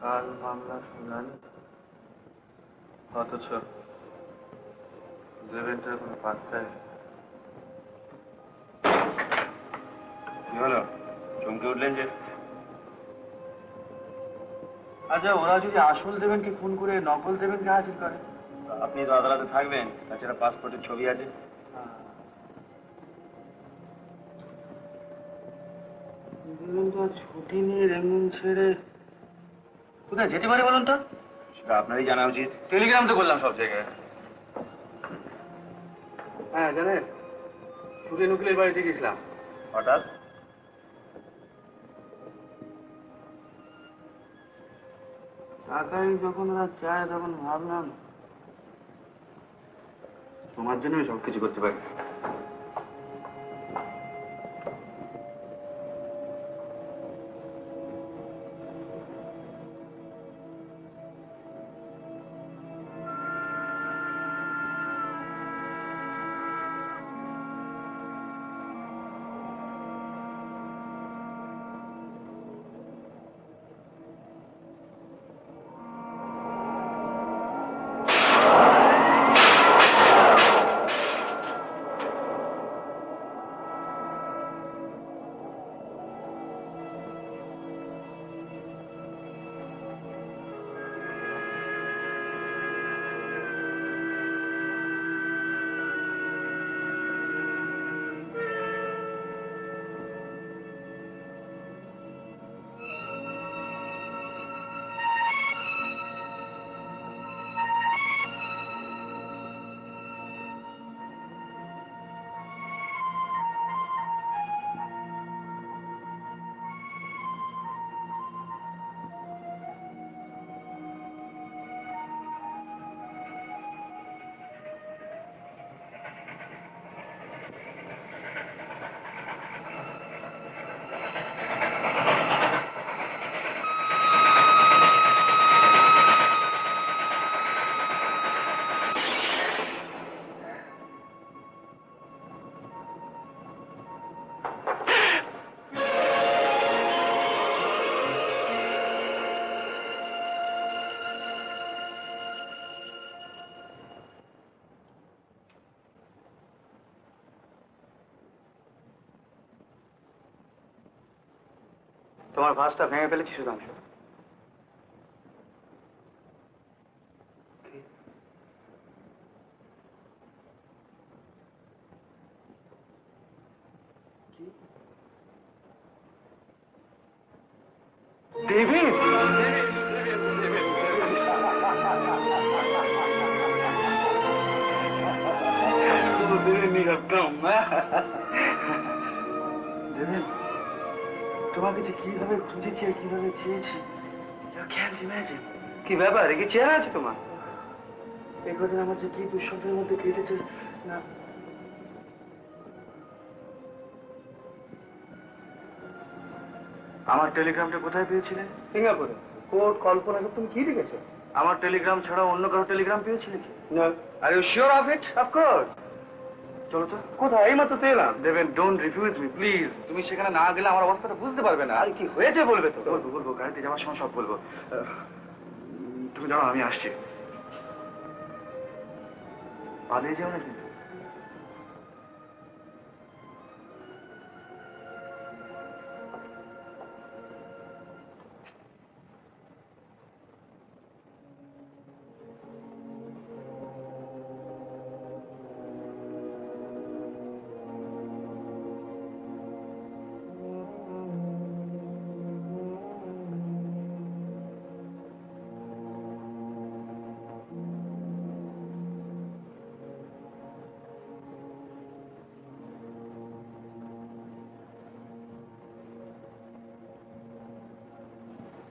কাল মামলা শুনানি, অথচ দেবেন্দ্রের কোনো পাত্তাই। কি হলো, চমকে উঠলেন যে? আচ্ছা, ওরা যদি আসল দেবেনকে ফোন করে নকল দেবেনকে হাজির করে? আপনি তো আদালতে থাকবেন, তাছাড়া পাসপোর্টের ছবি আছে। দেবেন্দ্র ছুটি নিয়ে রেঙ্গুন ছেড়ে কোথায় যেতে পারে বলুন তো? সেটা আপনারই জানা উচিত। টেলিগ্রাম তো করলাম সব জায়গায়। হ্যাঁ জানেন, ছুটি নুকিলের বাড়িতে গেছিলাম হঠাৎ। টাকাই যখন ওরা চায় তখন ভাবলাম তোমার জন্য আমি সবকিছু করতে পারি। তোমার ভাঁজটা ভেঙে ফেলেছি সুধাংশু। ডেভিড, তোমাকে যে কিভাবে খুঁজেছি আর কিভাবে চেয়েছি, কি ব্যাপার, কি চেহারা আছে তোমার? এই কদিন আমার যে কি দুঃস্বপ্নের মধ্যে কেটেছে না। আমার টেলিগ্রামটা কোথায় পেয়েছিলে? সিঙ্গাপুরে। কোর্ট কল্পনা, তুমি কি লিখেছো? আমার টেলিগ্রাম ছাড়া অন্য কারো টেলিগ্রাম পেয়েছিলে কি? না। Are you sure of it? Of course. চলো তো। কোথায়? এই মাত্র তো এলাম। দেবেন, ডোন্ট রিফিউজ মি প্লিজ। তুমি সেখানে না গেলে আমার অবস্থাটা বুঝতে পারবে না। আর কি হয়েছে বলবে তো? বলবো গাড়িতে যাওয়ার সময় সব বলবো। তুমি জানো আমি আসছি। পালিয়ে যাও না কিন্তু।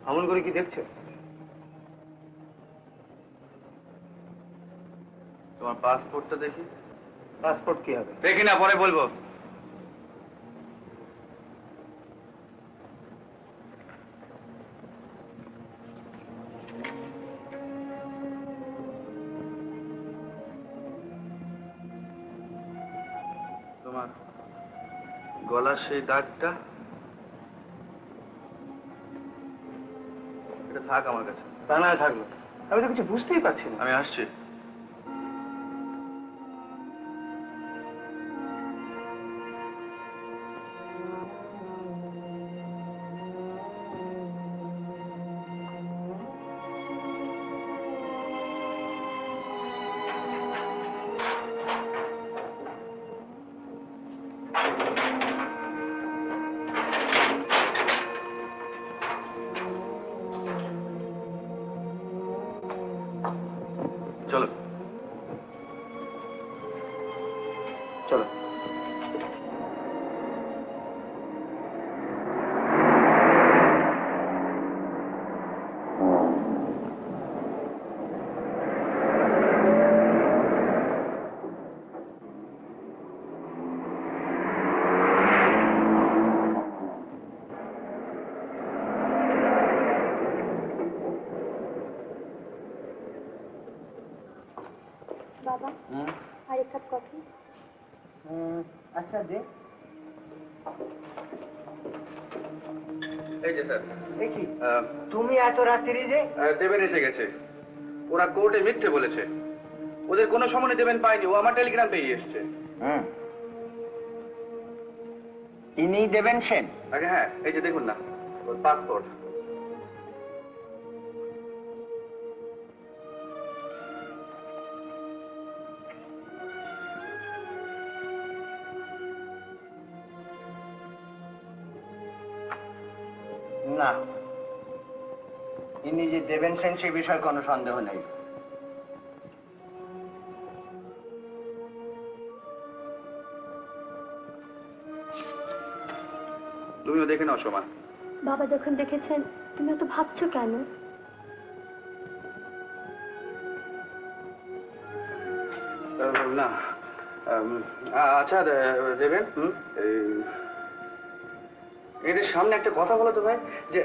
অমন করে কি দেখছো? তোমার পাসপোর্টটা দেখি। পাসপোর্ট কি হবে? দেখি না, পরে বলবো। তোমার গলার সেই দাগটা, এটা থাক আমার কাছে। তা না থাকলো, আমি তো কিছু বুঝতেই পারছি না। আমি আসছি। চলো চলো। বাবা, আর এক কাপ কফি। আচ্ছা দে। এই যে স্যার। দেখি তুমি এত রাত্রি যে? দেবেন এসে গেছে। ওরা কোর্টে মিথ্যে বলেছে। ওদের কোনো সময় দেবেন পায়নি, ও আমার টেলিগ্রাম পেয়ে এসছে। ইনি দেবেন সেন? আগে হ্যাঁ, এই যে দেখুন না, ওর পাসপোর্ট। না, ইনি যে দেবেন সেন সে বিষয়ে কোনো সন্দেহ নেই। তুমিও দেখে নাও সোমা। বাবা যখন দেখেছেন, তুমি এত ভাবছো কেন? না আচ্ছা দেবেন, এদের সামনে একটা কথা বলো তো ভাই, যে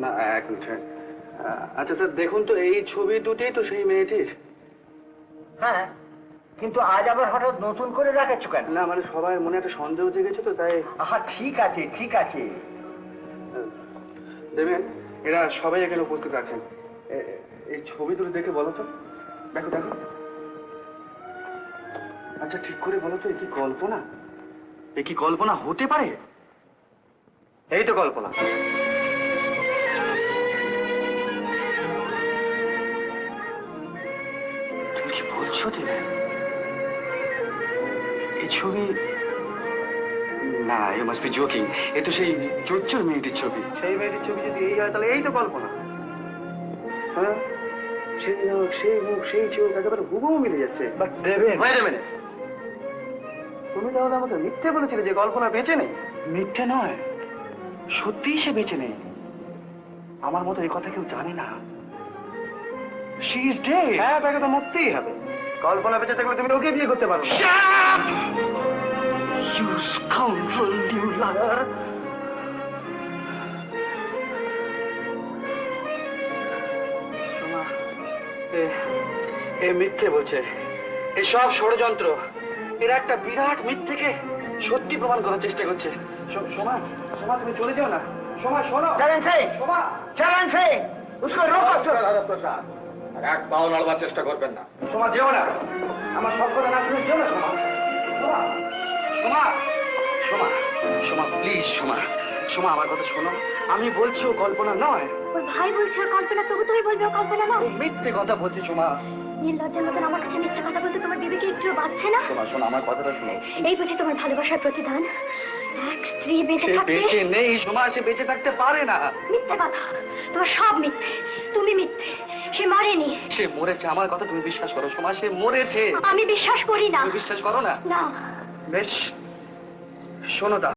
না এক মিনিট। আচ্ছা স্যার দেখুন তো, এই ছবি দুটি তো সেই মেয়েটির। হ্যাঁ, কিন্তু আজ আবার হঠাৎ নতুন করে দেখাচ্ছ কেন? না মানে সবাই মনে একটা সন্দেহ জেগেছে তো তাই। আহা ঠিক আছে ঠিক আছে। দেবেন, এরা সবাই এখানে উপস্থিত আছেন। এই ছবি দুটো দেখে বলো তো। দেখো দেখো। আচ্ছা ঠিক করে বলো তো, এ কি কল্পনা? এ কি কল্পনা হতে পারে? এই তো কল্পনা। তুমি কি বলছো দেবেন? এই ছবি না, ইউ মাস্ট বি জোকিং। এ তো সেই চোর মেয়েটির ছবি। সেই মেয়েটির ছবি যদি এই হয়, তাহলে এই তো কল্পনা। হ্যাঁ, সেই মুখ, সেই মুখ, সেই চোখ একেবারে হুবহু মিলে যাচ্ছে। বাট দেবেন, তুমি তাহলে আমাকে মিথ্যে বলেছিলে যে কল্পনা বেঁচে নেই? মিথ্যে নয়, সত্যিই সে বেঁচে নেই। আমার মতো এই কথা কেউ জানে না। She is dead. হ্যাঁ, তাকে তো মরতেই হবে। কল্পনা বেঁচে থাকলে তুমি ওকে বিয়ে করতে পারো না। You scoundrel, you liar! Soma, এ মিথ্যে বলছে। এ সব ষড়যন্ত্র। এরা একটা বিরাট মিথ্যেকে সত্যি প্রমাণ করার চেষ্টা করছে। সোমা, সোমা তুমি চলে যাও না। সোমা শোনো। চলেন সে, সোমা, চলেন সে, উসকো রোকো। প্রসাদ, আর এক পাও নাড়বার চেষ্টা করবেন না। সোমা যেও না। আমার সব কথা না শুনে যেও না সোমা। সোমা, সোমা, সোমা, সোমা প্লিজ সোমা। সোমা আমার কথা শোনো। আমি বলছি ও কল্পনা নয়। ওর ভাই বলছে আর কল্পনা, তবু তুমি বলবে ও কল্পনা না? ও মিথ্যে কথা বলছি সোমা। নির্লজ্জের মতন আমার কাছে মিথ্যে কথা বলতে তোমার বিবেকে একটু বাঁচছে না? সোমা শোনো, আমার কথাটা শোনো। এই বুঝি তোমার ভালোবাসার প্রতিদান? এক স্ত্রী বেঁচে সে থাকতে? বেঁচে নেই সোমা, সে বেঁচে থাকতে পারে না। মিথ্যে কথা, তোমার সব মিথ্যে। তুমি মিথ্যে, সে মরেনি। সে মরেছে, আমার কথা তুমি বিশ্বাস করো সোমা, সে মরেছে। আমি বিশ্বাস করি না। তুমি বিশ্বাস করো না? না। বেশ, শোনো দা।